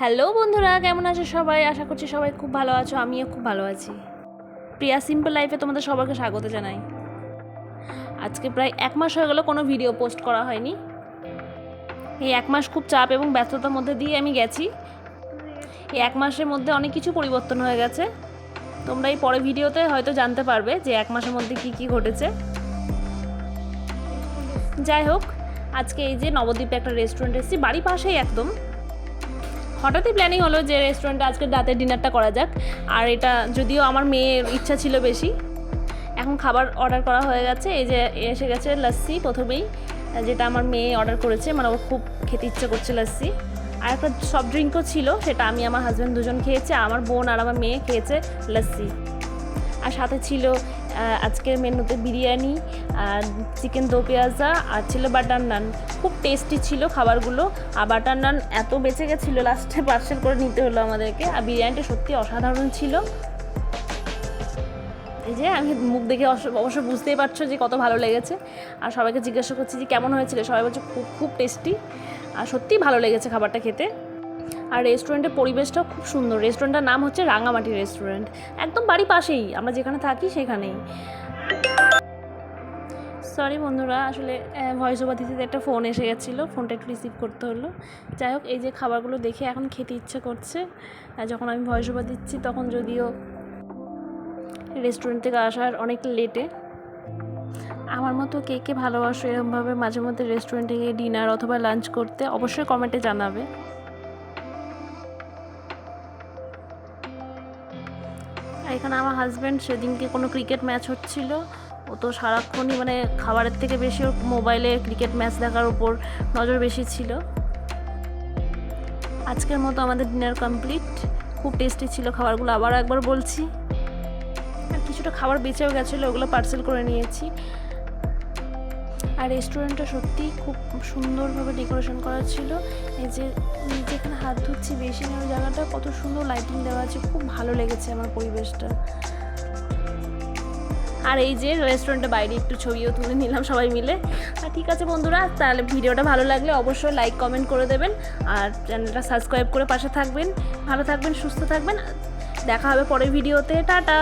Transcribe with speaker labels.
Speaker 1: Hello বন্ধুরা, কেমন আছো সবাই? আশা করছি সবাই খুব ভালো আছো। আমিও খুব ভালো আছি। প্রিয়া সিম্পল লাইফে তোমাদের সবাইকে স্বাগত জানাই। আজকে প্রায় 1 মাস হয়ে গেল কোনো ভিডিও পোস্ট করা হয়নি। এই 1 মাস খুব চাপ এবং ব্যস্ততার মধ্যে দিয়ে আমি গেছি। এই 1 মাসের মধ্যে অনেক কিছু পরিবর্তন হয়ে গেছে। তোমরা এই পরের ভিডিওতে হয়তো জানতে পারবে যে 1 মাসের মধ্যে কী কী ঘটেছে। যাই হোক, আজকে এই যে নবদ্বীপে একটা রেস্টুরেন্ট এসেছি, বাড়ি পাশেই একদম। হঠাৎই প্ল্যানিং হলো যে রেস্টুরেন্টে আজকে রাতের ডিনারটা করা যাক। আর এটা যদিও আমার মেয়ের ইচ্ছা ছিল বেশি। এখন খাবার অর্ডার করা হয়ে গেছে। এই যে এসে গেছে লস্যি প্রথমেই, যেটা আমার মেয়ে অর্ডার করেছে, মানে ওর খুব খেতে ইচ্ছে করছে লস্যি। আর একটা সফট ড্রিঙ্কও ছিল, সেটা আমি আমার হাজব্যান্ড দুজন খেয়েছে, আমার বোন আর আমার মেয়ে খেয়েছে লস্যি। আর সাথে ছিল আজকের মেনুতে বিরিয়ানি, চিকেন দো পেঁয়াজা, আর ছিল বাটার নান। খুব টেস্টি ছিল খাবারগুলো। আর বাটার নান এত বেঁচে গেছিলো, লাস্টে পার্সেল করে নিতে হলো আমাদেরকে। আর বিরিয়ানিটা সত্যি অসাধারণ ছিল। এই যে আমি মুখ দেখে অবশ্য বুঝতেই পারছো যে কত ভালো লেগেছে। আর সবাইকে জিজ্ঞাসা করছি যে কেমন হয়েছিল, সবাই বলছে খুব খুব টেস্টি। আর সত্যিই ভালো লেগেছে খাবারটা খেতে। আর রেস্টুরেন্টের পরিবেশটাও খুব সুন্দর। রেস্টুরেন্টটার নাম হচ্ছে রাঙামাটি রেস্টুরেন্ট, একদম বাড়ি পাশেই, আমরা যেখানে থাকি সেখানেই। সরি বন্ধুরা, আসলে ভয়েস ওভার দিতে একটা ফোন এসে গেছিলো, ফোনটা একটু রিসিভ করতে হলো। যাই হোক, এই যে খাবারগুলো দেখে এখন খেতে ইচ্ছে করছে। যখন আমি ভয়েস ওভার দিচ্ছি তখন যদিও রেস্টুরেন্ট থেকে আসার অনেক লেটে। আমার মতো কে কে ভালোবাসো এরকমভাবে মাঝে মধ্যে রেস্টুরেন্টে গিয়ে ডিনার অথবা লাঞ্চ করতে, অবশ্যই কমেন্টে জানাবে। এখানে আমার হাজব্যান্ড সেদিনকে কোনো ক্রিকেট ম্যাচ হচ্ছিল, ও তো সারাক্ষণই মানে খাবারের থেকে বেশি ওর মোবাইলে ক্রিকেট ম্যাচ দেখার উপর নজর বেশি ছিল। আজকের মতো আমাদের ডিনার কমপ্লিট। খুব টেস্টি ছিল খাবারগুলো, আবারও একবার বলছি। আর কিছুটা খাবার বেঁচেও গেছিলো, ওগুলো পার্সেল করে নিয়েছি। আর রেস্টুরেন্টটা সত্যিই খুব সুন্দরভাবে ডেকোরেশন করা ছিল। এই যে যেখানে হাত ধুচ্ছি বেসিনের ওই জায়গাটা কত সুন্দর লাইটিং দেওয়া আছে, খুব ভালো লেগেছে আমার পরিবেশটা। আর এই যে রেস্টুরেন্টের বাইরে একটু ছবিও তুলে নিলাম সবাই মিলে। আর ঠিক আছে বন্ধুরা, তাহলে ভিডিওটা ভালো লাগলে অবশ্যই লাইক কমেন্ট করে দেবেন, আর চ্যানেলটা সাবস্ক্রাইব করে পাশে থাকবেন। ভালো থাকবেন, সুস্থ থাকবেন। দেখা হবে পরের ভিডিওতে। টাটা।